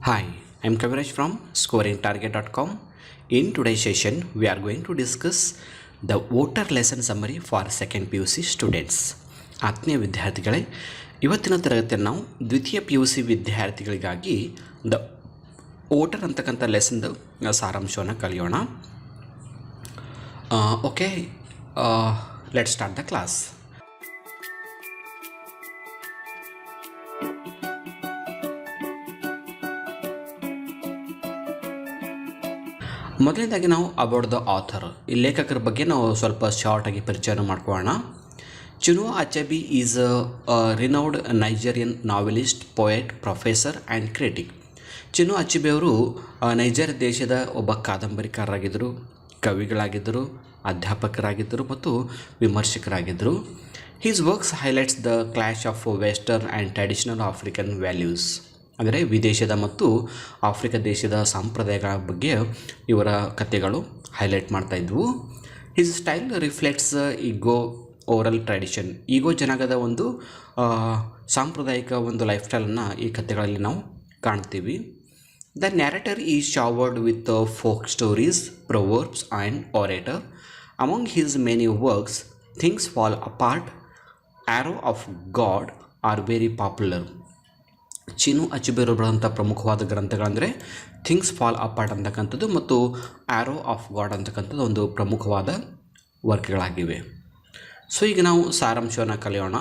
Hi, I'm Kaviraj from scoringtarget.com. In today's session, we are going to discuss the voter lesson summary for second PUC students. ಆತ್ಮೀಯ ವಿದ್ಯಾರ್ಥಿಗಳೇ, ಇವತ್ತಿನ ತರಗತಿಯಲ್ಲಿ ನಾವು ದ್ವಿತೀಯ PUC ವಿದ್ಯಾರ್ಥಿಗಳಿಗಾಗಿ the voter ಅಂತಕ್ಕಂಥ ಲೆಸನ್ದು ಸಾರಾಂಶವನ್ನು ಕಲಿಯೋಣ. Okay, let's start the class. ಮೊದಲನೇದಾಗಿ ನಾವು ಅಬೌಟ್ ದ ಆಥರ್, ಈ ಲೇಖಕರ ಬಗ್ಗೆ ನಾವು ಸ್ವಲ್ಪ ಶಾರ್ಟಾಗಿ ಪರಿಚಯ ಮಾಡ್ಕೊಳ್ಳೋಣ. Chinua Achebe is a renowned Nigerian novelist, poet, professor and critic. Chinua Achebe ಅವರು ನೈಜೀರಿಯಾ ದೇಶದ ಒಬ್ಬ ಕಾದಂಬರಿಕಾರರಾಗಿದ್ದರು, ಕವಿಗಳಾಗಿದ್ದರು, ಅಧ್ಯಾಪಕರಾಗಿದ್ದರು ಮತ್ತು ವಿಮರ್ಶಕರಾಗಿದ್ದರು. His works highlights the clash of western and traditional African values, ಅಂದರೆ ವಿದೇಶದ ಮತ್ತು ಆಫ್ರಿಕಾ ದೇಶದ ಸಂಪ್ರದಾಯಗಳ ಬಗ್ಗೆ ಇವರ ಕಥೆಗಳು ಹೈಲೈಟ್ ಮಾಡ್ತಾಯಿದ್ವು. His style reflects Igbo oral tradition, Igbo ಜನಾಂಗದ ಒಂದು ಸಾಂಪ್ರದಾಯಿಕ ಒಂದು ಲೈಫ್ ಸ್ಟೈಲನ್ನು ಈ ಕಥೆಗಳಲ್ಲಿ ನಾವು ಕಾಣ್ತೀವಿ. The narrator is showered with folk stories, proverbs and orator. Among his many works, Things Fall Apart, Arrow of God are very popular. Chinu Achebe ಬರೆದಂಥ ಪ್ರಮುಖವಾದ ಗ್ರಂಥಗಳಂದರೆ ಥಿಂಗ್ಸ್ ಫಾಲ್ ಅಪಾರ್ಟ್ ಅಂತಕ್ಕಂಥದ್ದು ಮತ್ತು ಆ್ಯರೋ ಆಫ್ ಗಾಡ್ ಅಂತಕ್ಕಂಥದ್ದು ಒಂದು ಪ್ರಮುಖವಾದ ವರ್ಕ್ಗಳಾಗಿವೆ. So ಈಗ ನಾವು ಸಾರಾಂಶವನ್ನು ಕಲಿಯೋಣ.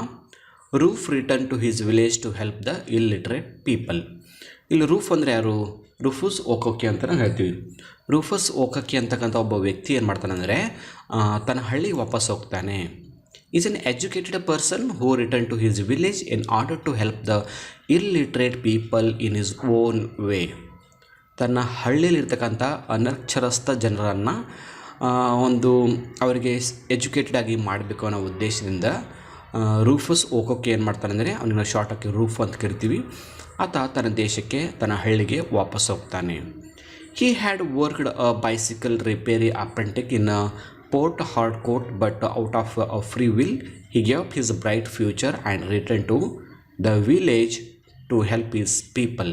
Roof return to his village to help the illiterate people. ಇಲ್ಲಿ ರೂಫ್ ಅಂದರೆ ಯಾರು? ರೂಫಸ್ ಓಕೋಕಿ ಅಂತ ನಾವು ಹೇಳ್ತೀವಿ. ರೂಫಸ್ ಓಕೋಕಿ ಅಂತಕ್ಕಂಥ ಒಬ್ಬ ವ್ಯಕ್ತಿ ಏನು ಮಾಡ್ತಾನೆ ಅಂದರೆ ತನ್ನ ಹಳ್ಳಿಗೆ ವಾಪಸ್ ಹೋಗ್ತಾನೆ. Is an educated person who return to his village in order to help the illiterate people in his own way. ತನ್ನ ಹಳ್ಳಿಯಲ್ಲಿರ್ತಕ್ಕಂಥ ಅನಕ್ಷರಸ್ಥ ಜನರನ್ನು ಒಂದು ಅವರಿಗೆ ಎಜುಕೇಟೆಡ್ ಆಗಿ ಮಾಡಬೇಕು ಅನ್ನೋ ಉದ್ದೇಶದಿಂದ ರೂಫಸ್ ಓಕೋಕೆ ಏನು ಮಾಡ್ತಾನೆ ಅಂದರೆ ಅವನನ್ನು ಶಾರ್ಟಾಗಿ ರೂಫ್ ಅಂತ ಕರಿತೀವಿ. ಆತ ತನ್ನ ದೇಶಕ್ಕೆ, ತನ್ನ ಹಳ್ಳಿಗೆ ವಾಪಸ್ ಹೋಗ್ತಾನೆ. He had worked a bicycle repair apprentice in Port Harcourt, but out of a free will, he gave up his bright future and returned to the village to help his people.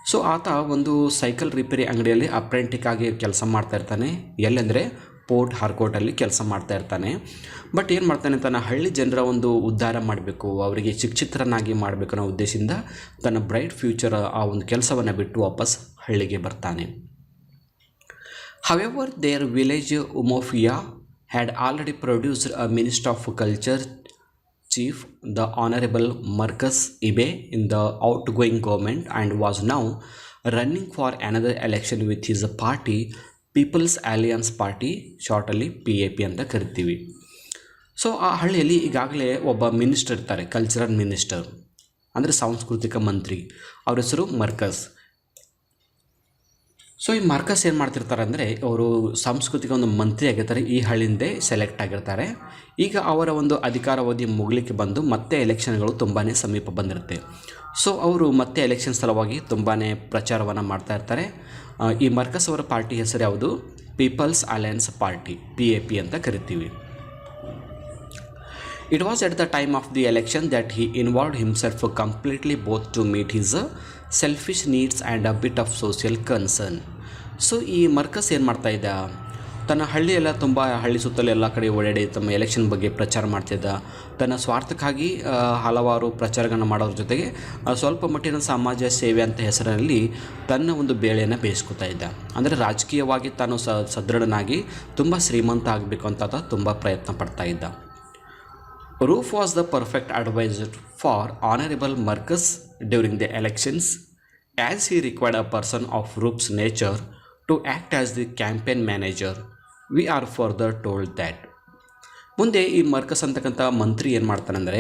So ಆತ ಒಂದು cycle repair ಅಂಗಡಿಯಲ್ಲಿ ಅಪ್ರೆಂಟಿಕ್ ಆಗಿ ಕೆಲಸ ಮಾಡ್ತಾ ಇರ್ತಾನೆ. ಎಲ್ಲೆಂದರೆ port ಹಾರ್ಕೋಟಲ್ಲಿ ಕೆಲಸ ಮಾಡ್ತಾ ಇರ್ತಾನೆ. ಬಟ್ ಏನು ಮಾಡ್ತಾನೆ, ತನ್ನ ಹಳ್ಳಿ ಜನರ ಒಂದು ಉದ್ಧಾರ ಮಾಡಬೇಕು, ಅವರಿಗೆ ಶಿಕ್ಷಿತರನ್ನಾಗಿ ಮಾಡಬೇಕು ಅನ್ನೋ ಉದ್ದೇಶದಿಂದ ತನ್ನ ಬ್ರೈಟ್ ಫ್ಯೂಚರ್ ಆ ಒಂದು ಕೆಲಸವನ್ನು ಬಿಟ್ಟು ವಾಪಸ್ ಹಳ್ಳಿಗೆ ಬರ್ತಾನೆ. However, their village Umofia had already produced a Minister of Culture chief, the Honorable Marcus Ibe, in the outgoing government and was now running for another election with his party, People's Alliance Party, shortly PAP ಅಂತ ಕರಿತೀವಿ. So ಆ ಹಳ್ಳಿಯಲ್ಲಿ ಈಗಾಗಲೇ ಒಬ್ಬ minister ಇರ್ತಾರೆ, cultural minister ಅಂದರೆ ಸಾಂಸ್ಕೃತಿಕ ಮಂತ್ರಿ. ಅವ್ರ ಹೆಸರು ಮರ್ಕಸ್. ಸೊ ಈ ಮಾರ್ಕಸ್ ಏನು ಮಾಡ್ತಿರ್ತಾರೆ ಅಂದರೆ ಅವರು ಸಾಂಸ್ಕೃತಿಕ ಒಂದು ಮಂತ್ರಿ ಆಗಿರ್ತಾರೆ, ಈ ಹಳ್ಳಿಂದೇ ಸೆಲೆಕ್ಟ್ ಆಗಿರ್ತಾರೆ. ಈಗ ಅವರ ಒಂದು ಅಧಿಕಾರಾವಧಿ ಮುಗಲಿಕ್ಕೆ ಬಂದು ಮತ್ತೆ ಎಲೆಕ್ಷನ್ಗಳು ತುಂಬಾ ಸಮೀಪ ಬಂದಿರುತ್ತೆ. ಸೊ ಅವರು ಮತ್ತೆ ಎಲೆಕ್ಷನ್ ಸಲುವಾಗಿ ತುಂಬಾ ಪ್ರಚಾರವನ್ನು ಮಾಡ್ತಾ ಇರ್ತಾರೆ. ಈ ಮಾರ್ಕಸ್ ಅವರ ಪಾರ್ಟಿ ಹೆಸರು ಯಾವುದು? ಪೀಪಲ್ಸ್ ಅಲಯನ್ಸ್ ಪಾರ್ಟಿ, PAP ಅಂತ ಕರಿತೀವಿ. It was at the time of the election that he involved himself completely both to meet his selfish needs and a bit of social concern. So ಈ Marcos ಏನು ಮಾಡ್ತಾಯಿದ್ದ, ತನ್ನ ಹಳ್ಳಿಯೆಲ್ಲ ತುಂಬ ಹಳ್ಳಿ ಸುತ್ತಲೂ ಎಲ್ಲ ಕಡೆ ಓಡಾಡಿ ತಮ್ಮ ಎಲೆಕ್ಷನ್ ಬಗ್ಗೆ ಪ್ರಚಾರ ಮಾಡ್ತಿದ್ದ. ತನ್ನ ಸ್ವಾರ್ಥಕ್ಕಾಗಿ ಹಲವಾರು ಪ್ರಚಾರಗಳನ್ನು ಮಾಡೋದ್ರ ಜೊತೆಗೆ ಸ್ವಲ್ಪ ಮಟ್ಟಿನ ಸಮಾಜ ಸೇವೆ ಅಂತ ಹೆಸರಿನಲ್ಲಿ ತನ್ನ ಒಂದು ಬೇಳೆಯನ್ನು ಬೇಯಿಸ್ಕೊತಾ ಇದ್ದ. ಅಂದರೆ ರಾಜಕೀಯವಾಗಿ ತಾನು ಸದೃಢನಾಗಿ ತುಂಬ ಶ್ರೀಮಂತ ಆಗಬೇಕು ಅಂತ ತುಂಬ ಪ್ರಯತ್ನ ಪಡ್ತಾ ಇದ್ದ. Roof was the perfect advisor for Honorable Marcus during the elections, as he required a person of Roof's nature to act as the campaign manager. We are further told that. ಮುಂದೆ ಈ ಮರ್ಕಸ್ ಅಂತಕ್ಕಂಥ ಮಂತ್ರಿ ಏನು ಮಾಡ್ತಾನೆಂದರೆ,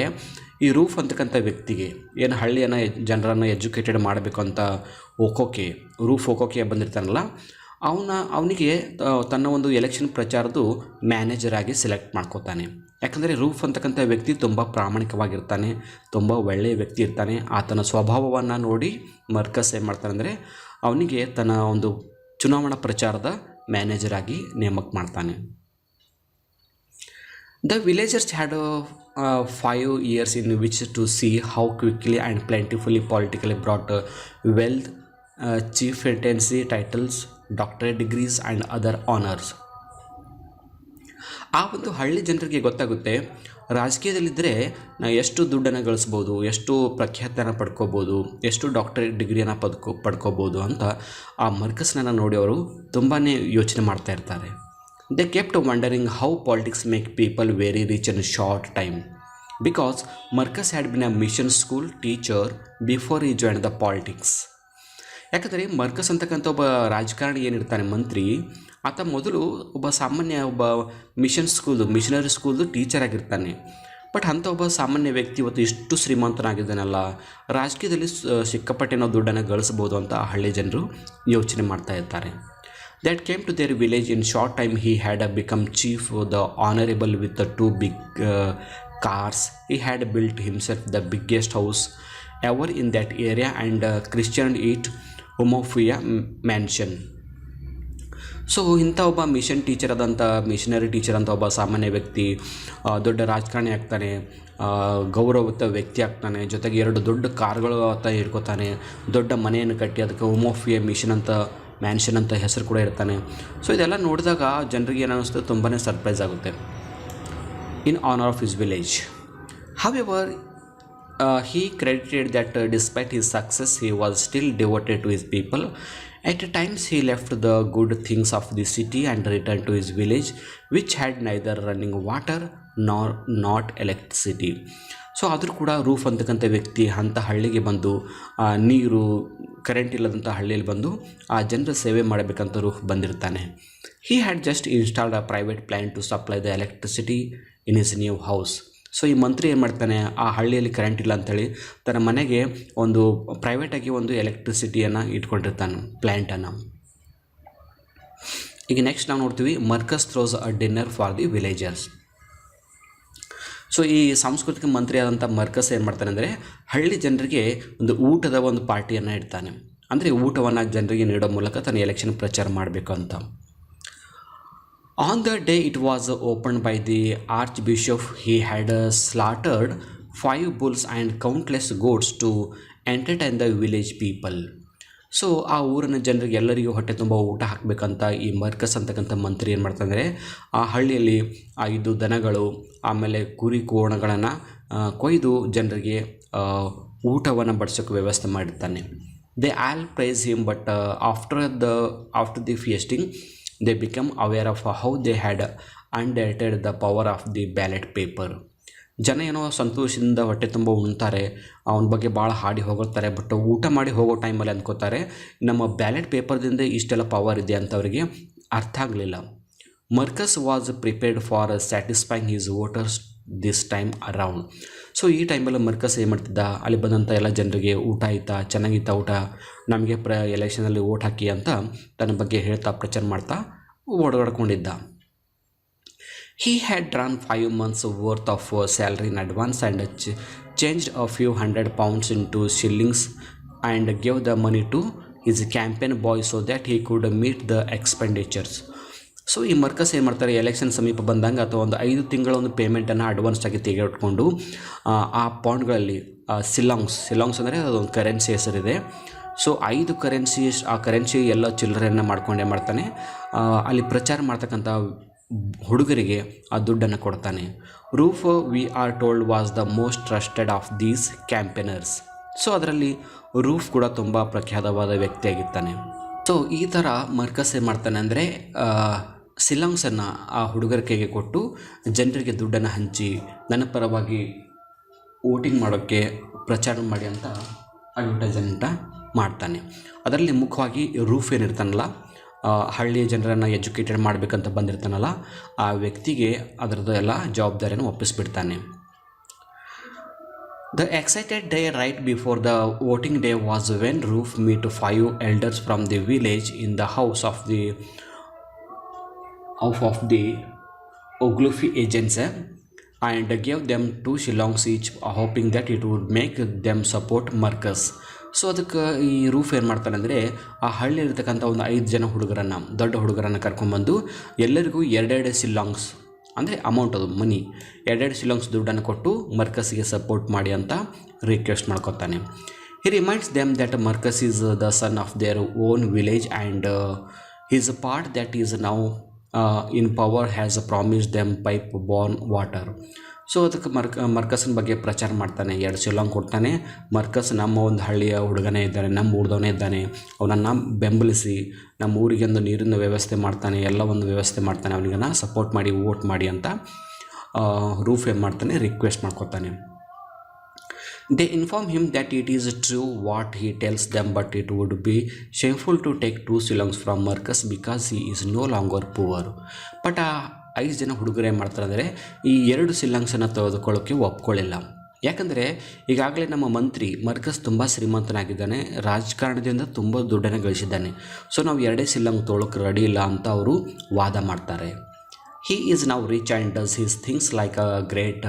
ಈ roof ಅಂತಕ್ಕಂಥ ವ್ಯಕ್ತಿಗೆ ಏನು ಹಳ್ಳಿಯನ್ನು ಜನರನ್ನು educated ಮಾಡಬೇಕು ಅಂತ ರೂಫ್ ಓಕೋಕೆ ಬಂದಿರ್ತಾನಲ್ಲ, ಅವನಿಗೆ ತನ್ನ ಒಂದು ಎಲೆಕ್ಷನ್ ಪ್ರಚಾರದ್ದು ಮ್ಯಾನೇಜರ್ ಆಗಿ ಸೆಲೆಕ್ಟ್ ಮಾಡ್ಕೋತಾನೆ. ಯಾಕಂದರೆ ರೂಫ್ ಅಂತಕ್ಕಂಥ ವ್ಯಕ್ತಿ ತುಂಬ ಪ್ರಾಮಾಣಿಕವಾಗಿರ್ತಾನೆ, ತುಂಬ ಒಳ್ಳೆಯ ವ್ಯಕ್ತಿ ಇರ್ತಾನೆ. ಆತನ ಸ್ವಭಾವವನ್ನು ನೋಡಿ ಮರ್ಕಸ್ ಏನು ಮಾಡ್ತಾನೆ ಅಂದರೆ ಅವನಿಗೆ ತನ್ನ ಒಂದು ಚುನಾವಣಾ ಪ್ರಚಾರದ ಮ್ಯಾನೇಜರ್ ಆಗಿ ನೇಮಕ ಮಾಡ್ತಾನೆ. The villagers had 5 years in which to see how quickly and plentifully politically brought wealth chieftaincy titles, doctorate degrees and other honors. ಆ ಒಂದು ಹಳ್ಳಿ ಜನರಿಗೆ ಗೊತ್ತಾಗುತ್ತೆ ರಾಜಕೀಯದಲ್ಲಿದ್ದರೆ ನಾವು ಎಷ್ಟು ದುಡ್ಡನ್ನು ಗಳಿಸ್ಬೋದು, ಎಷ್ಟು ಪ್ರಖ್ಯಾತನ ಪಡ್ಕೋಬೋದು, ಎಷ್ಟು ಡಾಕ್ಟರೇಟ್ ಡಿಗ್ರಿಯನ್ನು ಪಡ್ಕೋಬೋದು ಅಂತ ಆ ಮರ್ಕಸ್ನನ್ನು ನೋಡಿ ಅವರು ತುಂಬಾ ಯೋಚನೆ ಮಾಡ್ತಾ ಇರ್ತಾರೆ. They kept wondering how politics make people very rich in short time because Marcus had been a mission school teacher before he join the politics. ಯಾಕಂದರೆ ಮರ್ಕಸ್ ಅಂತಕ್ಕಂಥ ಒಬ್ಬ ರಾಜಕಾರಣಿ ಏನಿರ್ತಾನೆ, ಮಂತ್ರಿ, ಆತ ಮೊದಲು ಒಬ್ಬ ಮಿಷನರಿ ಸ್ಕೂಲ್ದು ಟೀಚರ್ ಆಗಿರ್ತಾನೆ. ಬಟ್ ಅಂಥ ಒಬ್ಬ ಸಾಮಾನ್ಯ ವ್ಯಕ್ತಿ ಇವತ್ತು ಇಷ್ಟು ಶ್ರೀಮಂತನಾಗಿದ್ದಾನಲ್ಲ, ರಾಜಕೀಯದಲ್ಲಿ ಸಿಕ್ಕಾಪಟ್ಟೆ ದುಡ್ಡನ್ನು ಗಳಿಸ್ಬೋದು ಅಂತ ಹಳ್ಳಿ ಜನರು ಯೋಚನೆ ಮಾಡ್ತಾ ಇರ್ತಾರೆ. That came to their village in short time. He had become chief the honorable with the 2 big cars. He had built himself the biggest house ever in that area and christened it Umofia Mansion. So ಇಂಥ ಒಬ್ಬ missionary teacher ಅಂತ ಒಬ್ಬ ಸಾಮಾನ್ಯ ವ್ಯಕ್ತಿ ದೊಡ್ಡ ರಾಜಕಾರಣಿ ಆಗ್ತಾನೆ, ಗೌರವಯುತ ವ್ಯಕ್ತಿ ಆಗ್ತಾನೆ, ಜೊತೆಗೆ 2 ದೊಡ್ಡ ಕಾರ್ಗಳು ಆತ ಹಿಡ್ಕೋತಾನೆ, ದೊಡ್ಡ ಮನೆಯನ್ನು ಕಟ್ಟಿ ಅದಕ್ಕೆ ಉಮೋಫಿಯಾ ಮ್ಯಾನ್ಷನ್ ಅಂತ ಹೆಸರು ಕೂಡ ಇರ್ತಾನೆ. ಸೊ ಇದೆಲ್ಲ ನೋಡಿದಾಗ ಜನರಿಗೆ ಏನು ಅನ್ನಿಸ್ತದೆ, ತುಂಬಾ ಸರ್ಪ್ರೈಸ್ ಆಗುತ್ತೆ. In honor of his village. However, he credited that despite his success, he was still devoted to his people. At times, he left the good things of the city and returned to his village, which had neither running water nor not electricity. So ಆದರೂ ಕೂಡ roof ಅಂತಕ್ಕಂಥ ವ್ಯಕ್ತಿ ಅಂಥ ಹಳ್ಳಿಗೆ ಬಂದು ನೀರು current ಇಲ್ಲದಂಥ ಹಳ್ಳಿಯಲ್ಲಿ ಬಂದು ಆ ಜನರ ಸೇವೆ ಮಾಡಬೇಕಂತ roof ಬಂದಿರ್ತಾನೆ. He had just installed a private plant to supply the electricity in his new house. So ಈ ಮಂತ್ರಿ ಏನು ಮಾಡ್ತಾನೆ, ಆ ಹಳ್ಳಿಯಲ್ಲಿ ಕರೆಂಟ್ ಇಲ್ಲ ಅಂಥೇಳಿ ತನ್ನ ಮನೆಗೆ ಒಂದು ಪ್ರೈವೇಟಾಗಿ ಒಂದು ಎಲೆಕ್ಟ್ರಿಸಿಟಿಯನ್ನು ಇಟ್ಕೊಂಡಿರ್ತಾನೆ, ಪ್ಲ್ಯಾಂಟನ್ನು. ಈಗ ನೆಕ್ಸ್ಟ್ ನಾವು ನೋಡ್ತೀವಿ Marcos throws a dinner for the villagers. So ಈ ಸಾಂಸ್ಕೃತಿಕ ಮಂತ್ರಿ ಆದಂಥ ಮರ್ಕಸ್ ಏನು ಮಾಡ್ತಾನೆ ಅಂದರೆ ಹಳ್ಳಿ ಜನರಿಗೆ ಒಂದು ಊಟದ ಒಂದು ಪಾರ್ಟಿಯನ್ನು ಇಡ್ತಾನೆ. ಅಂದರೆ ಊಟವನ್ನು ಜನರಿಗೆ ನೀಡೋ ಮೂಲಕ ತನ್ನ ಎಲೆಕ್ಷನ್ ಪ್ರಚಾರ ಮಾಡಬೇಕು ಅಂತ. On the day it was opened by the archbishop, he had slaughtered 5 bulls and countless goats to entertain the village people. So ಆ ಊರಿನ ಜನರಿಗೆ ಎಲ್ಲರಿಗೂ ಹೊಟ್ಟೆ ತುಂಬ ಊಟ ಹಾಕಬೇಕಂತ ಈ ಮರ್ಕಸ್ ಅಂತಕ್ಕಂಥ ಮಂತ್ರಿ ಏನು ಮಾಡ್ತಾನೆ, ಆ ಹಳ್ಳಿಯಲ್ಲಿ 5 ದನಗಳು ಆಮೇಲೆ ಕುರಿ ಕೋಣಗಳನ್ನು ಕೊಯ್ದು ಜನರಿಗೆ ಊಟವನ್ನು ಬಡಿಸೋಕ್ಕೆ ವ್ಯವಸ್ಥೆ ಮಾಡಿರ್ತಾನೆ. They all praise him, but after the feasting they become aware of how they had undated the power of the ballot paper. ಜನ ಏನೋ ಸಂತೋಷದಿಂದ ಹೊಟ್ಟೆ ತುಂಬ ಉಣ್ತಾರೆ, ಅವನ ಬಗ್ಗೆ ಭಾಳ ಹಾಡಿ ಹೋಗುತ್ತಾರೆ. ಬಟ್ ಊಟ ಮಾಡಿ ಹೋಗೋ ಟೈಮಲ್ಲಿ ಅಂದ್ಕೋತಾರೆ ನಮ್ಮ ಬ್ಯಾಲೆಟ್ ಪೇಪರ್ದಿಂದ ಇಷ್ಟೆಲ್ಲ ಪವರ್ ಇದೆ ಅಂತ ಅವರಿಗೆ ಅರ್ಥ ಆಗಲಿಲ್ಲ. Marcos was prepared for satisfying his voters this time around. So ಈ ಟೈಮಲ್ಲಿ ಮರ್ಕಸ್ ಏನು ಮಾಡ್ತಿದ್ದ, ಅಲ್ಲಿ ಬಂದಂಥ ಎಲ್ಲ ಜನರಿಗೆ ಊಟ ಆಯಿತಾ, ಚೆನ್ನಾಗಿತ್ತ ಊಟ, ನಮಗೆ ಎಲೆಕ್ಷನಲ್ಲಿ ವೋಟ್ ಹಾಕಿ ಅಂತ ತನ್ನ ಬಗ್ಗೆ ಹೇಳ್ತಾ ಪ್ರಚಾರ ಮಾಡ್ತಾ ಓಡಾಡ್ಕೊಂಡಿದ್ದ. He had drawn 5 months worth of salary in advance and changed a few £100 into shillings and gave the money to his campaign boy so that he could meet the expenditures. So ಈ Marcos ಏನು ಮಾಡ್ತಾರೆ, election ಸಮೀಪ ಬಂದಂಗೆ ಅಥವಾ ಒಂದು 5 ತಿಂಗಳ ಒಂದು ಪೇಮೆಂಟನ್ನು ಅಡ್ವಾನ್ಸಾಗಿ ತೆಗೆದುಕೊಂಡು ಆ ಪಾಂಡ್ಗಳಲ್ಲಿ ಸಿಲಾಂಗ್ಸ್ ಅಂದರೆ ಅದೊಂದು ಕರೆನ್ಸಿ ಹೆಸರಿದೆ. ಸೊ 5 ಕರೆನ್ಸಿ ಎಲ್ಲ ಚಿಲ್ಲರೆಯನ್ನು ಮಾಡ್ಕೊಂಡೇ ಮಾಡ್ತಾನೆ. ಅಲ್ಲಿ ಪ್ರಚಾರ ಮಾಡ್ತಕ್ಕಂಥ ಹುಡುಗರಿಗೆ ಆ ದುಡ್ಡನ್ನು ಕೊಡ್ತಾನೆ. Roof we are told was the most trusted of these campaigners. So ಅದರಲ್ಲಿ ರೂಫ್ ಕೂಡ ತುಂಬ ಪ್ರಖ್ಯಾತವಾದ ವ್ಯಕ್ತಿಯಾಗಿರ್ತಾನೆ. ಸೊ ಈ ಥರ ಮರ್ಕಸ್ ಏನು ಮಾಡ್ತಾನೆ ಅಂದರೆ ಸಿಲಾಂಗ್ಸನ್ನು ಆ ಹುಡುಗರ ಕೈಗೆ ಕೊಟ್ಟು ಜನರಿಗೆ ದುಡ್ಡನ್ನು ಹಂಚಿ ನನ್ನ ಪರವಾಗಿ ವೋಟಿಂಗ್ ಮಾಡೋಕ್ಕೆ ಪ್ರಚಾರ ಮಾಡಿ ಅಂತ ಅಡ್ವರ್ಟೈಸ್ಮೆಂಟ ಮಾಡ್ತಾನೆ. ಅದರಲ್ಲಿ ಮುಖ್ಯವಾಗಿ ರೂಫ್ ಏನಿರ್ತಾನಲ್ಲ, ಹಳ್ಳಿಯ ಜನರನ್ನು ಎಜುಕೇಟೆಡ್ ಮಾಡಬೇಕಂತ ಬಂದಿರ್ತಾನಲ್ಲ, ಆ ವ್ಯಕ್ತಿಗೆ ಅದರದ್ದು ಎಲ್ಲ ಜವಾಬ್ದಾರಿಯನ್ನು ಒಪ್ಪಿಸ್ಬಿಡ್ತಾನೆ. The excited day right before the voting day was when Roof met 5 elders from the village in the house of the Oglufi agents and gave them 2 shillings each, hoping that it would make them support Marcus. So ಅದಕ್ಕೆ ಈ roof ಏನು ಮಾಡ್ತಾನೆ ಅಂದರೆ ಆ ಹಳ್ಳಿಯಿರ್ತಕ್ಕಂಥ ಒಂದು 5 ಜನ ದೊಡ್ಡ ಹುಡುಗರನ್ನು ಕರ್ಕೊಂಡ್ಬಂದು ಎಲ್ಲರಿಗೂ 2 ಶಿಲ್ಲಾಂಗ್ಸ್ ಅಂದರೆ ಅಮೌಂಟ್, ಅದು ಮನಿ, 2 ಶಿಲ್ಲಾಂಗ್ಸ್ ದುಡ್ಡನ್ನು ಕೊಟ್ಟು ಮರ್ಕಸ್ಗೆ ಸಪೋರ್ಟ್ ಮಾಡಿ ಅಂತ request ಮಾಡ್ಕೊತಾನೆ. He reminds them that Marcus is the son of their own village and his part that is now in power has promised them pipe born water. So ಅದಕ್ಕೆ ಮರ್ಕಸ್ನ ಬಗ್ಗೆ ಪ್ರಚಾರ ಮಾಡ್ತಾನೆ, 2 ಶಿಲಾಂಗ್ ಕೊಡ್ತಾನೆ. ಮರ್ಕಸ್ ನಮ್ಮ ಒಂದು ಹಳ್ಳಿಯ ಹುಡುಗನೇ ಇದ್ದಾನೆ, ನಮ್ಮ ಊರ್ದವನೇ ಇದ್ದಾನೆ, ಅವನನ್ನು ಬೆಂಬಲಿಸಿ ನಮ್ಮ ಊರಿಗೆ ಒಂದು ನೀರಿನ ವ್ಯವಸ್ಥೆ ಮಾಡ್ತಾನೆ, ಎಲ್ಲ ಒಂದು ವ್ಯವಸ್ಥೆ ಮಾಡ್ತಾನೆ, ಅವನಿಗನ್ನು ಸಪೋರ್ಟ್ ಮಾಡಿ ವೋಟ್ ಮಾಡಿ ಅಂತ ರೂಫ್ ಏನು ಮಾಡ್ತಾನೆ, request ಮಾಡ್ಕೊತಾನೆ. They inform him that it is true what he tells them, but it would be shameful to take 2 shillings from Marcus because he is no longer poor. But ಆ 5 ಜನ ಹುಡುಗರು ಏನು ಮಾಡ್ತಾರೆ ಅಂದರೆ ಈ 2 ಶಿಲಾಂಗ್ಸನ್ನು ತೆಗೆದುಕೊಳ್ಳೋಕ್ಕೆ ಒಪ್ಕೊಳ್ಳಿಲ್ಲ. ಯಾಕಂದರೆ ಈಗಾಗಲೇ ನಮ್ಮ ಮಂತ್ರಿ ಮರ್ಕಸ್ ತುಂಬ ಶ್ರೀಮಂತನಾಗಿದ್ದಾನೆ, ರಾಜಕಾರಣದಿಂದ ತುಂಬ ದುಡ್ಡನ್ನು ಗಳಿಸಿದ್ದಾನೆ. ಸೊ ನಾವು 2 ಶಿಲಾಂಗ್ ತೊಗೊಳಕ್ಕೆ ರೆಡಿ ಇಲ್ಲ ಅಂತ ಅವರು ವಾದ ಮಾಡ್ತಾರೆ. He is now rich and does his things like a great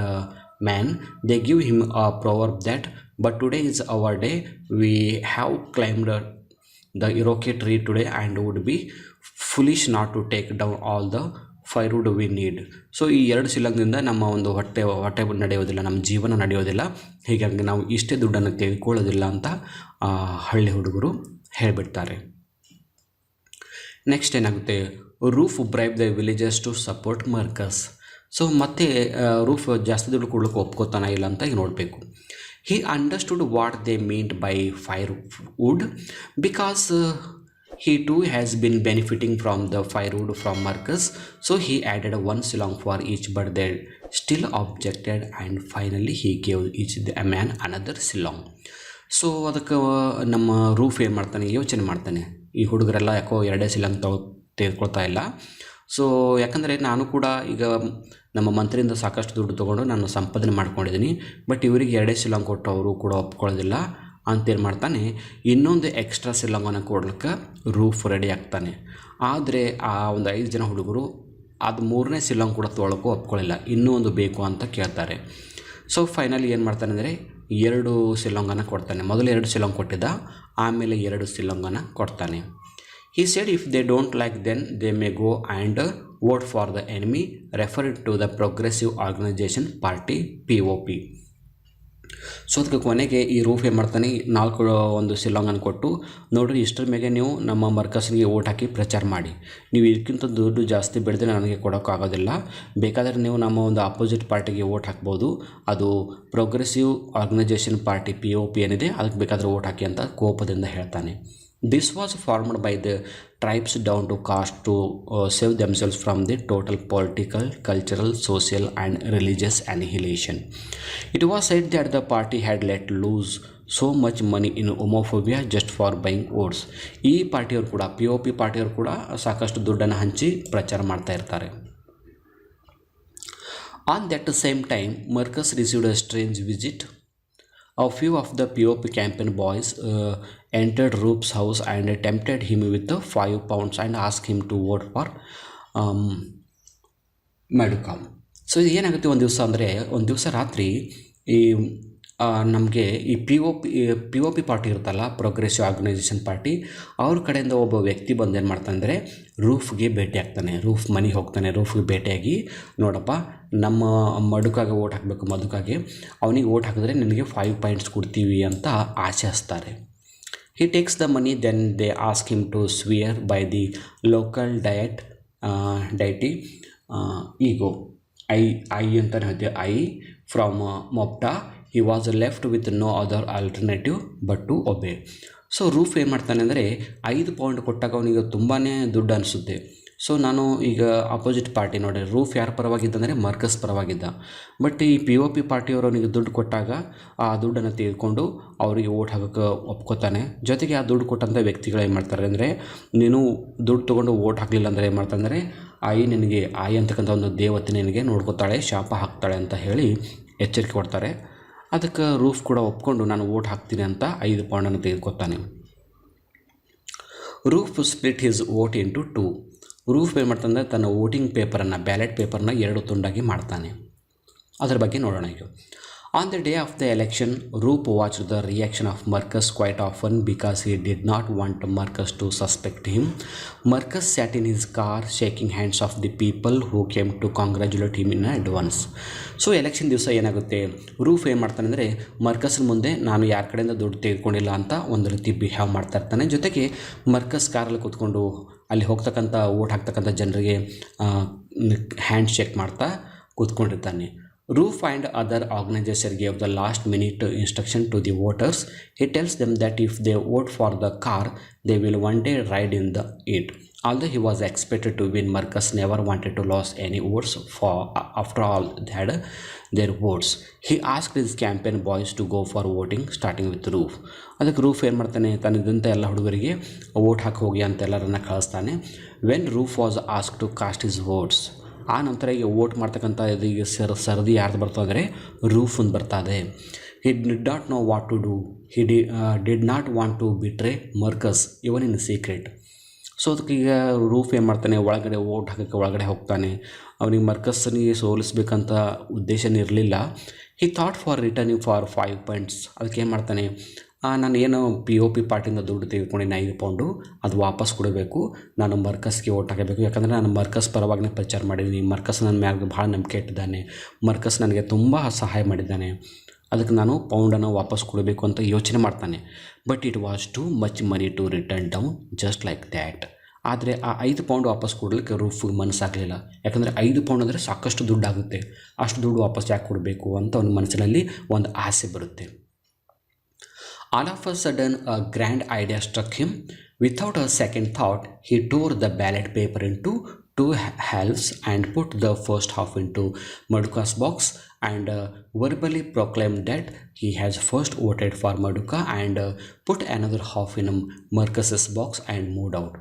man. They give him a proverb that, but today is our day. We have climbed the Iroquois tree today and would be foolish not to take down all the firewood we need. So ಈ 2 ಶಿಲಾಂಗ್ನಿಂದ ನಮ್ಮ ಒಂದು ಹೊಟ್ಟೆ ನಡೆಯೋದಿಲ್ಲ, ನಮ್ಮ ಜೀವನ ನಡೆಯೋದಿಲ್ಲ, ಹೀಗಾಗಿ ನಾವು ಇಷ್ಟೇ ದುಡ್ಡನ್ನು ತೆಗೆದುಕೊಳ್ಳೋದಿಲ್ಲ ಅಂತ ಹಳ್ಳಿ ಹುಡುಗರು ಹೇಳಿಬಿಡ್ತಾರೆ. ನೆಕ್ಸ್ಟ್ ಏನಾಗುತ್ತೆ, Roof bribe the villagers to support Marcus. So ಮತ್ತೆ ರೂಫ್ ಜಾಸ್ತಿ ದುಡ್ಡು ಕೊಡ್ಲಿಕ್ಕೆ ಒಪ್ಕೋತಾನ ಇಲ್ಲ ಅಂತ ಈಗ ನೋಡಬೇಕು. He understood what they meant by firewood because he too has been benefiting from the firewood from Marcus. So he added 1 shilling for each, but they still objected and finally he gave each a man another shilling. So ಅದಕ್ಕೆ ನಮ್ಮ roof ಏನು ಮಾಡ್ತಾನೆ, ಯೋಚನೆ ಮಾಡ್ತಾನೆ, ಈ ಹುಡುಗರೆಲ್ಲ ಯಾಕೋ 2 ಶಿಲಾಂಗ್ ತೆಗೆದುಕೊಳ್ತಾ ಇಲ್ಲ. ಸೊ ಯಾಕಂದರೆ ನಾನು ಕೂಡ ಈಗ ನಮ್ಮ ಮಂತ್ರಿಯಿಂದ ಸಾಕಷ್ಟು ದುಡ್ಡು ತೊಗೊಂಡು ನಾನು ಸಂಪಾದನೆ ಮಾಡ್ಕೊಂಡಿದ್ದೀನಿ, ಬಟ್ ಇವರಿಗೆ 2 ಶಿಲಾಂಗ್ ಕೊಟ್ಟು ಅವರು ಕೂಡ ಒಪ್ಕೊಳ್ಳೋದಿಲ್ಲ ಅಂತೇನು ಮಾಡ್ತಾನೆ, ಇನ್ನೊಂದು ಎಕ್ಸ್ಟ್ರಾ ಶಿಲಾಂಗನ್ನು ಕೊಡ್ಲಿಕ್ಕೆ ರೂಫ್ ರೆಡಿ ಆಗ್ತಾನೆ. ಆದರೆ ಆ ಒಂದು 5 ಜನ ಹುಡುಗರು ಅದು 3ನೇ ಶಿಲಾಂಗ್ ಕೂಡ ತೊಗೊಳಕ್ಕೂ ಒಪ್ಕೊಳ್ಳಿಲ್ಲ, ಇನ್ನೂ ಒಂದು ಬೇಕು ಅಂತ ಕೇಳ್ತಾರೆ. ಸೊ ಫೈನಲಿ ಏನು ಮಾಡ್ತಾನೆ ಅಂದರೆ 2 ಶಿಲಾಂಗನ್ನು ಕೊಡ್ತಾನೆ. ಮೊದಲು 2 ಶಿಲಾಂಗ್ ಕೊಟ್ಟಿದ್ದ, ಆಮೇಲೆ 2 ಶಿಲಾಂಗನ್ನು ಕೊಡ್ತಾನೆ. He said if they don't like then they may go and vote for the enemy, referring to the Progressive Organization Party POP. So ಅದಕ್ಕೆ ಕೊನೆಗೆ ಈ ರೂಫ್ ಏನು ಮಾಡ್ತಾನೆ, 4 ಶಿಲಾಂಗನ್ನು ಕೊಟ್ಟು, ನೋಡಿರಿ ಇಷ್ಟರ ಮೇಲೆ ನೀವು ನಮ್ಮ ಮರ್ಕಸ್ನಿಗೆ ಓಟ್ ಹಾಕಿ ಪ್ರಚಾರ ಮಾಡಿ, ನೀವು ಇದಕ್ಕಿಂತ ದುಡ್ಡು ಜಾಸ್ತಿ ಬೆಳೆದ್ರೆ ನನಗೆ ಕೊಡೋಕ್ಕಾಗೋದಿಲ್ಲ, ಬೇಕಾದರೆ ನೀವು ನಮ್ಮ ಒಂದು ಅಪೋಸಿಟ್ ಪಾರ್ಟಿಗೆ ಓಟ್ ಹಾಕ್ಬೋದು, ಅದು ಪ್ರೋಗ್ರೆಸಿವ್ ಆರ್ಗನೈಜೇಷನ್ ಪಾರ್ಟಿ POP ಏನಿದೆ ಅದಕ್ಕೆ ಬೇಕಾದರೆ ಓಟ್ ಹಾಕಿ ಅಂತ ಕೋಪದಿಂದ ಹೇಳ್ತಾನೆ. This was formed by the tribes down to caste to save themselves from the total political, cultural, social and religious annihilation. It was said that the party had let loose so much money in homophobia just for buying votes. ಈ ಪಾರ್ಟಿಯವರು ಕೂಡ POP ಪಾರ್ಟಿಯವರು ಕೂಡ ಸಾಕಷ್ಟು ದುಡ್ಡನ್ನು ಹಂಚಿ ಪ್ರಚಾರ ಮಾಡ್ತಾ ಇರ್ತಾರೆ. On that same time, Marcus received a strange visit. A few of the POP campaign boys entered Roof's house and tempted him with 5 pounds and asked him to vote for Madukam. So ಏನಾಗುತ್ತೆ, ಒಂದು ದಿವಸ ರಾತ್ರಿ ಈ ನಮಗೆ ಈ POP party ಇರುತ್ತಲ್ಲ, progressive organisation party, ಅವ್ರ ಕಡೆಯಿಂದ ಒಬ್ಬ ವ್ಯಕ್ತಿ ಬಂದು ಏನು ಮಾಡ್ತಾನೆ ಅಂದರೆ ರೂಫ್ಗೆ ಭೇಟಿ ಆಗ್ತಾನೆ. ರೂಫ್ ಮನೆಗೆ ಹೋಗ್ತಾನೆ. ರೂಫ್ಗೆ ಭೇಟಿಯಾಗಿ, ನೋಡಪ್ಪ ನಮ್ಮ ಮಡುಕಾಗೆ ಓಟ್ ಹಾಕಬೇಕು, ಮಧುಕಾಗೆ, ಅವನಿಗೆ ಓಟ್ ಹಾಕಿದ್ರೆ ನಿನಗೆ 5 ಪಾಯಿಂಟ್ಸ್ ಕೊಡ್ತೀವಿ ಅಂತ ಆಶಿಸ್ತಾರೆ. He takes the money, then they ask him to swear by the local deity ego. I ಅಂತಾನೆ ಹೇಳ್ತೀವಿ, I from Mopta. He was left with no other alternative but to obey. So roof ಏನು ಮಾಡ್ತಾನೆ ಅಂದರೆ 5 pound ಕೊಟ್ಟಾಗ ಅವನಿಗೆ ತುಂಬಾ ದುಡ್ಡು ಅನಿಸುತ್ತೆ. ಸೊ ನಾನು ಈಗ ಅಪೋಸಿಟ್ ಪಾರ್ಟಿ ನೋಡಿ, ರೂಫ್ ಯಾರ ಪರವಾಗಿದ್ದ ಅಂದರೆ ಮರ್ಕಸ್ ಪರವಾಗಿದ್ದ, ಬಟ್ ಈ POP ಪಾರ್ಟಿಯವರು ಅವನಿಗೆ ದುಡ್ಡು ಕೊಟ್ಟಾಗ ಆ ದುಡ್ಡನ್ನು ತೆಗೆದುಕೊಂಡು ಅವರಿಗೆ ಓಟ್ ಹಾಕೋಕ್ಕೆ ಒಪ್ಕೋತಾನೆ. ಜೊತೆಗೆ ಆ ದುಡ್ಡು ಕೊಟ್ಟಂಥ ವ್ಯಕ್ತಿಗಳು ಏನು ಮಾಡ್ತಾರೆ ಅಂದರೆ, ನೀನು ದುಡ್ಡು ತೊಗೊಂಡು ಓಟ್ ಹಾಕಲಿಲ್ಲ ಅಂದರೆ ಏನು ಮಾಡ್ತಾನೆ ಅಂದರೆ, ನಿನಗೆ ಅಂತಕ್ಕಂಥ ಒಂದು ದೇವತೆ ನಿನಗೆ ನೋಡ್ಕೋತಾಳೆ, ಶಾಪ ಹಾಕ್ತಾಳೆ ಅಂತ ಹೇಳಿ ಎಚ್ಚರಿಕೆ ಕೊಡ್ತಾರೆ. ಅದಕ್ಕೆ ರೂಫ್ ಕೂಡ ಒಪ್ಕೊಂಡು ನಾನು ಓಟ್ ಹಾಕ್ತೀನಿ ಅಂತ 5 ಪೌಂಡನ್ನು ತೆಗೆದುಕೊತಾನೆ. Roof split his vote into 2. Roof ಏನು ಮಾಡ್ತಾನೆ, ತನ್ನ ವೋಟಿಂಗ್ ಪೇಪರನ್ನು, ಬ್ಯಾಲೆಟ್ ಪೇಪರ್ನ 2 ತುಂಡಾಗಿ ಮಾಡ್ತಾನೆ. ಅದರ ಬಗ್ಗೆ ನೋಡೋಣ ಈಗ. On the day of the election, Roop watched the reaction of Marcus quite often because he did not want Marcus to suspect him. Marcus sat in his car shaking hands of the people who came to congratulate him in advance. So election ದಿವಸ ಏನಾಗುತ್ತೆ, roof ಏನು ಮಾಡ್ತಾನೆ ಅಂದರೆ ಮರ್ಕಸ್ನ ಮುಂದೆ ನಾನು ಯಾರ ಕಡೆಯಿಂದ ದುಡ್ಡು ತೆಗೆದುಕೊಂಡಿಲ್ಲ ಅಂತ ಒಂದು ರೀತಿ ಬಿಹೇವ್ ಮಾಡ್ತಾ ಇರ್ತಾನೆ. ಜೊತೆಗೆ ಮರ್ಕಸ್ ಕಾರಲ್ಲಿ ಕೂತ್ಕೊಂಡು ಅಲ್ಲಿ ಹೋಗ್ತಕ್ಕಂಥ ಓಟ್ ಹಾಕ್ತಕ್ಕಂಥ ಜನರಿಗೆ ಹ್ಯಾಂಡ್ ಶೇಕ್ ಮಾಡ್ತಾ ಕೂತ್ಕೊಂಡಿರ್ತಾನೆ. Roof and other organizers gave the last minute instruction to the voters. He tells them that if they vote for the car, they will one day ride in it. Although he was expected to win, Marcus never wanted to lose any votes after all had their votes. He asked his campaign boys to go for voting, starting with Roof. ಅದಕ್ಕೆ roof ಏನು ಮಾಡ್ತಾನೆ, ತನ್ನಿದ್ದಂಥ ಎಲ್ಲ ಹುಡುಗರಿಗೆ vote ಹಾಕಿ ಹೋಗಿ ಅಂತ ಎಲ್ಲರನ್ನ ಕಳಿಸ್ತಾನೆ. When Roof was asked to cast his votes, ಆ ನಂತರ ಈಗ ವೋಟ್ ಮಾಡ್ತಕ್ಕಂಥ ಇದೀಗ ಸರದಿ ಯಾರ್ದು ಬರ್ತದೆ ಅಂದರೆ ರೂಫಂದು ಬರ್ತದೆ. He did not know what to do. He did not want to betray Marcus even in secret. So ಅದಕ್ಕೆ ಈಗ ರೂಫ್ ಏನು ಮಾಡ್ತಾನೆ, ಒಳಗಡೆ ವೋಟ್ ಹಾಕೋಕ್ಕೆ ಒಳಗಡೆ ಹೋಗ್ತಾನೆ. ಅವನಿಗೆ ಮರ್ಕಸ್ನಿಗೆ ಸೋಲಿಸ್ಬೇಕಂತ ಉದ್ದೇಶನೇ ಇರಲಿಲ್ಲ. He thought for returning for 5 points. ಅದಕ್ಕೆ ಏನು ಮಾಡ್ತಾನೆ, ನಾನು ಏನು POP ಪಾರ್ಟಿಯಿಂದ ದುಡ್ಡು ತೆಗೆದುಕೊಂಡಿನ 5 ಪೌಂಡು ಅದು ವಾಪಸ್ ಕೊಡಬೇಕು, ನಾನು ಮರ್ಕಸ್ಗೆ ಓಟ್ ಹಾಕಬೇಕು. ಯಾಕಂದರೆ ನಾನು ಮರ್ಕಸ್ ಪರವಾಗಿನೇ ಪ್ರಚಾರ ಮಾಡಿದ್ದೀನಿ. ಮರ್ಕಸ್ ನನ್ನ ಮ್ಯಾಗೆ ಭಾಳ ನಂಬಿಕೆ ಇಟ್ಟಿದ್ದಾನೆ. ಮರ್ಕಸ್ ನನಗೆ ತುಂಬ ಸಹಾಯ ಮಾಡಿದ್ದಾನೆ. ಅದಕ್ಕೆ ನಾನು ಪೌಂಡನ್ನು ವಾಪಸ್ ಕೊಡಬೇಕು ಅಂತ ಯೋಚನೆ ಮಾಡ್ತಾನೆ. But it was too much money to return down just like that. ಆದರೆ ಆ 5 ಪೌಂಡ್ ವಾಪಸ್ ಕೊಡಲಿಕ್ಕೆ ರೂಫ್ಗೆ ಮನಸ್ಸಾಗಲಿಲ್ಲ. ಯಾಕಂದರೆ 5 ಪೌಂಡ್ ಅಂದರೆ ಸಾಕಷ್ಟು ದುಡ್ಡಾಗುತ್ತೆ, ಅಷ್ಟು ದುಡ್ಡು ವಾಪಸ್ ಯಾಕೆ ಕೊಡಬೇಕು ಅಂತ ಅವನ ಮನಸ್ಸಿನಲ್ಲಿ ಒಂದು ಆಸೆ ಬರುತ್ತೆ. All of a sudden, a grand idea struck him. Without a second thought, he tore the ballot paper into 2 halves and put the first half into Maduka's box and verbally proclaimed that he has first voted for Maduka and put another half in Marcus's box and moved out.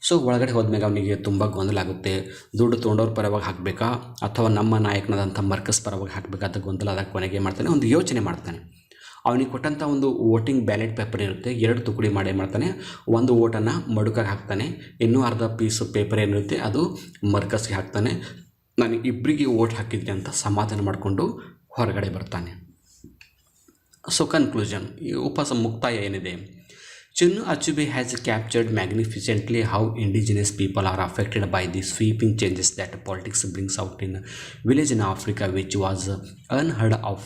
So ಒಳಗಡೆ ಹೋದ್ಮೇಲೆ ಅವನಿಗೆ ತುಂಬ ಗೊಂದಲ ಆಗುತ್ತೆ. ದುಡ್ಡು ತೊಗೊಂಡವ್ರ ಪರವಾಗಿ ಹಾಕಬೇಕಾ ಅಥವಾ ನಮ್ಮ ನಾಯಕನಾದಂಥ ಮರ್ಕಸ್ ಪರವಾಗಿ ಹಾಕಬೇಕಾ ಅಂತ ಗೊಂದಲ ಆದಾಗ ಕೊನೆಗೆ ಮಾಡ್ತಾನೆ, ಒಂದು ಯೋಚನೆ ಮಾಡ್ತಾನೆ. ಅವನಿಗೆ ಕೊಟ್ಟಂಥ ಒಂದು ವೋಟಿಂಗ್ ಬ್ಯಾಲೆಟ್ ಪೇಪರ್ ಇರುತ್ತೆ, 2 ತುಕಡಿ ಮಾಡಿ ಮಾಡ್ತಾನೆ. ಒಂದು ವೋಟನ್ನು ಮಡುಕಾಗೆ ಹಾಕ್ತಾನೆ, ಇನ್ನೂ ಅರ್ಧ ಪೀಸ್ ಪೇಪರ್ ಏನಿರುತ್ತೆ ಅದು ಮರ್ಕಸ್ಗೆ ಹಾಕ್ತಾನೆ. ನಾನು ಇಬ್ಬರಿಗೆ ವೋಟ್ ಹಾಕಿದ್ದೆ ಅಂತ ಸಮಾಧಾನ ಮಾಡಿಕೊಂಡು ಹೊರಗಡೆ ಬರ್ತಾನೆ. ಸೊ ಕನ್ಕ್ಲೂಷನ್, ಈ ಮುಕ್ತಾಯ ಏನಿದೆ, Chinua Achebe has captured magnificently how indigenous people are affected by the sweeping changes that politics brings out in village in Africa, which was unheard of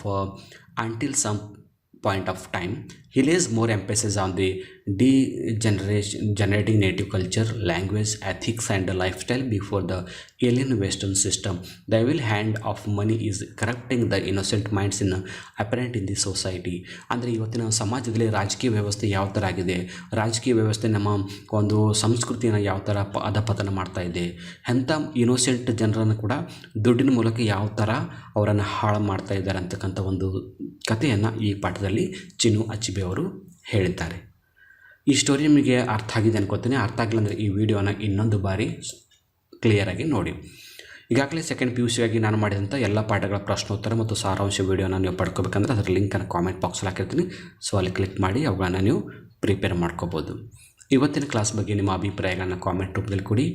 until some point of time. He lays more emphasis on the degenerating native culture, language, ethics and lifestyle before the alien western system. The evil hand of money is corrupting the innocent minds apparent in the society. ಅಂದರೆ ಇವತ್ತಿನ ಸಮಾಜದಲ್ಲಿ ರಾಜಕೀಯ ವ್ಯವಸ್ಥೆ ಯಾವ ಥರ ಆಗಿದೆ, ರಾಜಕೀಯ ವ್ಯವಸ್ಥೆ ನಮ್ಮ ಒಂದು ಸಂಸ್ಕೃತಿಯನ್ನು ಯಾವ ಥರ ಅಧಪತನ ಮಾಡ್ತಾ ಇದೆ, ಎಂಥ ಇನ್ನೋಸೆಂಟ್ ಜನರನ್ನು ಕೂಡ ದುಡ್ಡಿನ ಮೂಲಕ ಯಾವ ಥರ ಅವರನ್ನು ಹಾಳು ಮಾಡ್ತಾ ಇದ್ದಾರೆ ಅಂತಕ್ಕಂಥ ಒಂದು ಕಥೆಯನ್ನು ಈ ಪಾಠದಲ್ಲಿ ಚಿನು ಅಚಿಬೆ ಅವರು ಹೇಳಿದ್ದಾರೆ. ಈ ಸ್ಟೋರಿ ನಿಮಗೆ ಅರ್ಥ ಆಗಿದೆ ಅನ್ಕೋತೀನಿ. ಅರ್ಥ ಆಗಿಲ್ಲ ಅಂದರೆ ಈ ವಿಡಿಯೋನ ಇನ್ನೊಂದು ಬಾರಿ ಕ್ಲಿಯರಾಗಿ ನೋಡಿ. ಈಗಾಗಲೇ ಸೆಕೆಂಡ್ PUC ಆಗಿ ನಾನು ಮಾಡಿದಂಥ ಎಲ್ಲ ಪಾಠಗಳ ಪ್ರಶ್ನೋತ್ತರ ಮತ್ತು ಸಾರಾಂಶ ವಿಡಿಯೋನ ನೀವು ಪಡ್ಕೋಬೇಕಂದ್ರೆ ಅದರ ಲಿಂಕನ್ನು ಕಾಮೆಂಟ್ ಬಾಕ್ಸಲ್ಲಿ ಹಾಕಿರ್ತೀನಿ. ಸೊ ಅಲ್ಲಿ ಕ್ಲಿಕ್ ಮಾಡಿ ಅವುಗಳನ್ನು ನೀವು ಪ್ರಿಪೇರ್ ಮಾಡ್ಕೋಬೋದು. ಇವತ್ತಿನ ಕ್ಲಾಸ್ ಬಗ್ಗೆ ನಿಮ್ಮ ಅಭಿಪ್ರಾಯಗಳನ್ನ ಕಾಮೆಂಟ್ ರೂಪದಲ್ಲಿ ಕೊಡಿ.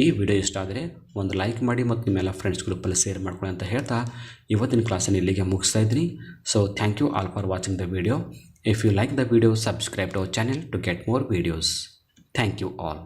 ಈ ವಿಡಿಯೋ ಇಷ್ಟ ಆದರೆ ಒಂದು ಲೈಕ್ ಮಾಡಿ ಮತ್ತು ನಿಮ್ಮೆಲ್ಲ ಫ್ರೆಂಡ್ಸ್ ಗ್ರೂಪಲ್ಲಿ ಶೇರ್ ಮಾಡ್ಕೊಳ್ಳಿ ಅಂತ ಹೇಳ್ತಾ ಇವತ್ತಿನ ಕ್ಲಾಸನ್ನು ಇಲ್ಲಿಗೆ ಮುಗಿಸ್ತಾ ಇದ್ದೀನಿ. So thank you all for watching the video. If you like the video, subscribe to our channel to get more videos. Thank you all.